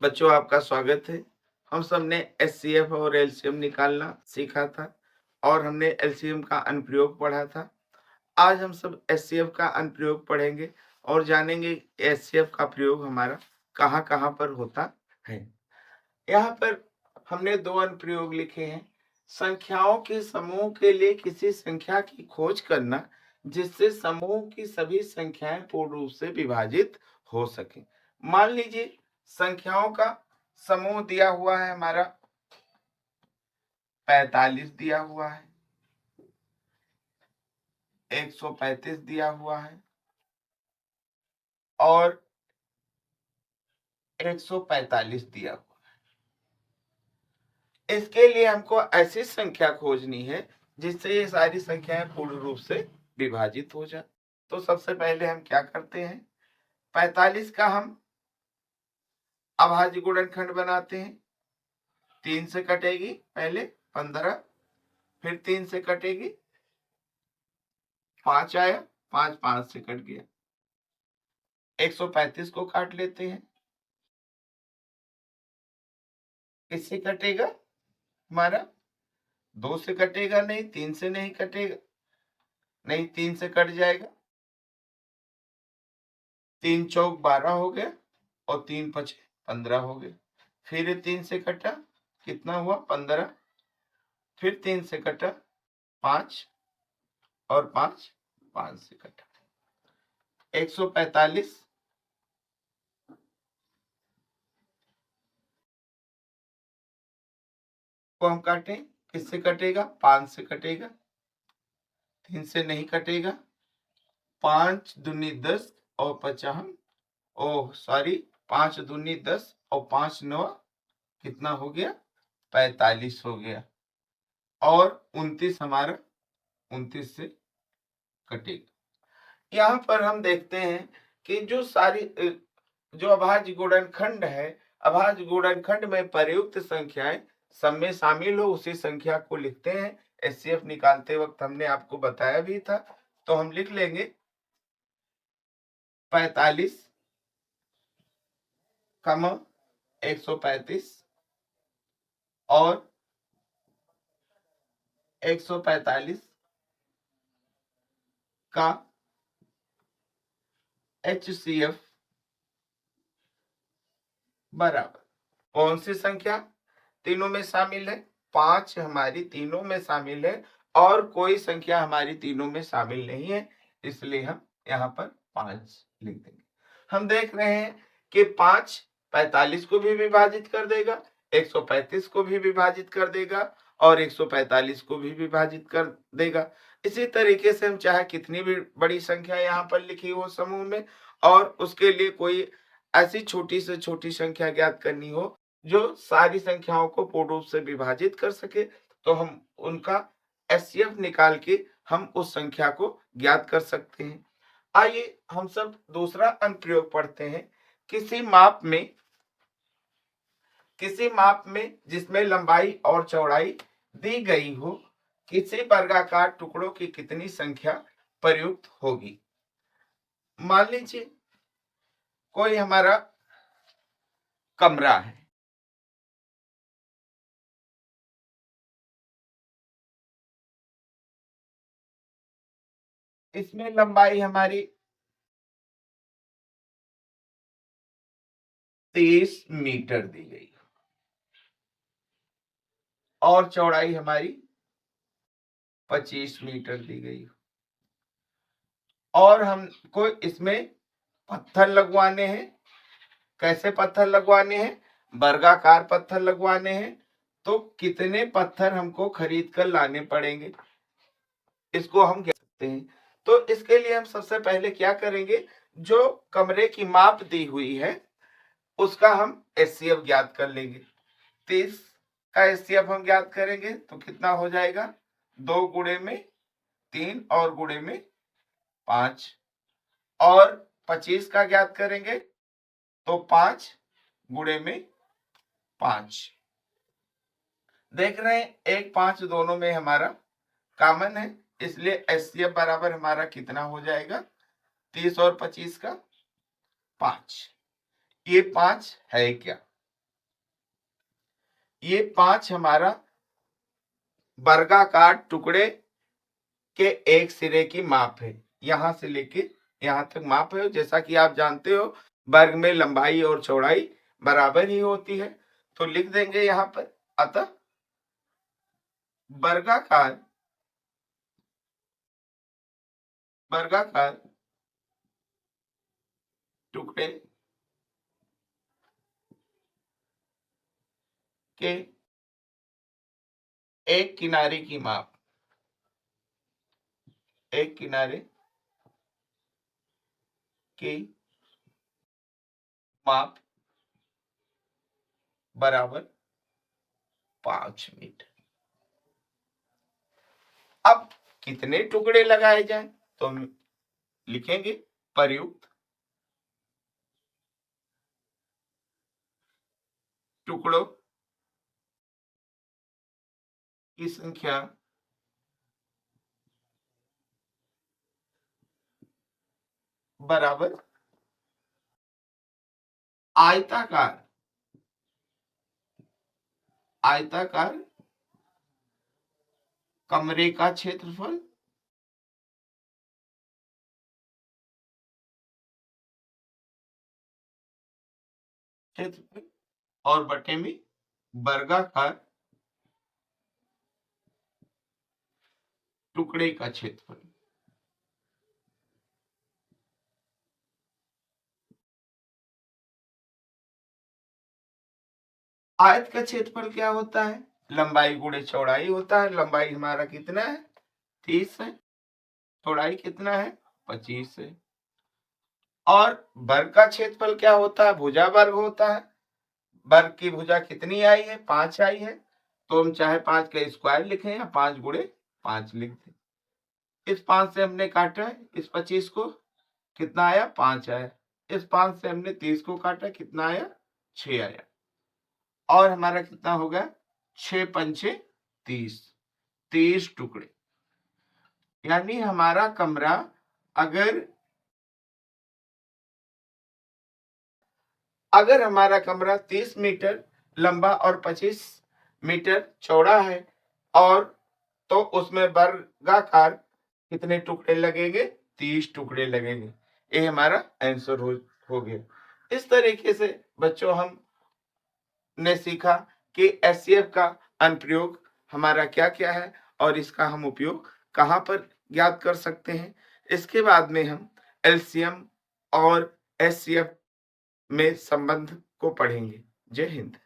बच्चों आपका स्वागत है। हम सब ने एचसीएफ और एलसीएम निकालना सीखा था और हमने एलसीएम का अनुप्रयोग पढ़ा था। आज हम सब एचसीएफ का अनुप्रयोग पढ़ेंगे और जानेंगे एचसीएफ का प्रयोग हमारा कहाँ-कहाँ पर होता है। यहाँ पर हमने 2 अनुप्रयोग लिखे हैं। संख्याओं के समूह के लिए किसी संख्या की खोज करना जिससे समूह की सभी संख्याएं पूर्ण रूप से विभाजित हो सके। मान लीजिए संख्याओं का समूह दिया हुआ है हमारा 45 दिया हुआ है, 135 दिया हुआ है और 145 दिया हुआ है। इसके लिए हमको ऐसी संख्या खोजनी है जिससे ये सारी संख्याएं पूर्ण रूप से विभाजित हो जाए। तो सबसे पहले हम क्या करते हैं, 45 का हम अभाज्य गुणनखंड बनाते हैं। 3 से कटेगी पहले 15, फिर 3 से कटेगी 5 आया, 5 से कट गया। 135 को काट लेते हैं। किससे कटेगा हमारा? 2 से कटेगा नहीं, 3 से नहीं कटेगा, नहीं 3 से कट जाएगा। 3 चौक 12 हो गया और 3 पचे 15 हो गया। फिर 3 से कटा, कितना हुआ? 15। फिर 3 से कटा 5 और 5 से कटा। 145 को हम काटें, किससे कटेगा? 5 से कटेगा, 3 से नहीं कटेगा। 5 दूनी 10 और 5 दूनी 10 और 5 9 कितना हो गया? 45 हो गया। और 29 हमारा 29 से कटेगा। यहाँ पर हम देखते हैं कि जो अभाज्य गुणनखंड है, अभाज्य गुणनखंड में प्रयुक्त संख्याएं सब में शामिल हो उसी संख्या को लिखते हैं। एचसीएफ निकालते वक्त हमने आपको बताया भी था। तो हम लिख लेंगे 45, 135 और 145 का HCF बराबर कौन सी संख्या तीनों में शामिल है? 5 हमारी तीनों में शामिल है और कोई संख्या हमारी तीनों में शामिल नहीं है, इसलिए हम यहाँ पर 5 लिख देंगे। हम देख रहे हैं कि 5 45 को भी विभाजित कर देगा, 135 को भी विभाजित कर देगा और 145 को भी विभाजित कर देगा। इसी तरीके से हम चाहे कितनी भी बड़ी संख्या यहाँ पर लिखी हो समूह में और उसके लिए कोई ऐसी छोटी से छोटी संख्या ज्ञात करनी हो जो सारी संख्याओं को पूर्ण रूप से विभाजित कर सके, तो हम उनका एचसीएफ निकाल के हम उस संख्या को ज्ञात कर सकते हैं। आइए हम सब दूसरा अनुप्रयोग पढ़ते हैं। किसी माप में जिसमें लंबाई और चौड़ाई दी गई हो, किसी वर्गाकार टुकड़ों की कितनी संख्या प्रयुक्त होगी? मान लीजिए कोई हमारा कमरा है, इसमें लंबाई हमारी 30 मीटर दी गई और चौड़ाई हमारी 25 मीटर दी गई और हमको इसमें पत्थर लगवाने हैं। कैसे पत्थर लगवाने हैं? वर्गाकार पत्थर लगवाने हैं। तो कितने पत्थर हमको खरीद कर लाने पड़ेंगे, इसको हम कह सकते हैं। तो इसके लिए हम सबसे पहले क्या करेंगे, जो कमरे की माप दी हुई है उसका हम एचसीएफ ज्ञात कर लेंगे। 30 का एचसीएफ हम ज्ञात करेंगे तो कितना हो जाएगा? 2 गुणे में 3 और गुणे में 5 और 25 का ज्ञात करेंगे तो 5 गुणे में 5। देख रहे हैं 1 5 दोनों में हमारा कॉमन है, इसलिए एचसीएफ बराबर हमारा कितना हो जाएगा? 30 और 25 का 5। ये 5 है क्या? ये 5 हमारा वर्गाकार टुकड़े के एक सिरे की माप है। यहां से लेके यहां तक माप है। जैसा कि आप जानते हो वर्ग में लंबाई और चौड़ाई बराबर ही होती है, तो लिख देंगे यहां पर। अतः वर्गाकार वर्गाकार टुकड़े के एक किनारे की माप, एक किनारे की माप बराबर 5 मीटर। अब कितने टुकड़े लगाए जाएं, तो हम लिखेंगे प्रयुक्त टुकड़ों की संख्या बराबर आयताकार आयताकार कमरे का क्षेत्रफल और बटे में वर्गाकार टुकड़े का क्षेत्रफल। आयत का क्षेत्रफल क्या होता है? लंबाई गुणे चौड़ाई होता है। लंबाई हमारा कितना है? 30 है। चौड़ाई कितना है? 25 है। और वर्ग का क्षेत्रफल क्या होता है? भुजा वर्ग होता है। वर्ग की भुजा कितनी आई है? 5 आई है। तो हम चाहे 5 का स्क्वायर लिखें या 5 गुणे 5 लिख दें। इस 5 से हमने काटा है इस 25 को, कितना आया? 5 आया। इस 5 से हमने 30 को काटा, कितना आया? 6 आया। और हमारा कितना हो गया? 6 पंचे 30, 30 टुकड़े। यानी हमारा कमरा अगर हमारा कमरा 30 मीटर लंबा और 25 मीटर चौड़ा है, और तो उसमें वर्गाकार कितने टुकड़े लगेंगे? 30 टुकड़े लगेंगे। ये हमारा आंसर हो गया। इस तरीके से बच्चों हम ने सीखा कि एचसीएफ का अनुप्रयोग हमारा क्या क्या है और इसका हम उपयोग कहाँ पर ज्ञात कर सकते हैं। इसके बाद में हम एलसीएम और एचसीएफ में संबंध को पढ़ेंगे। जय हिंद।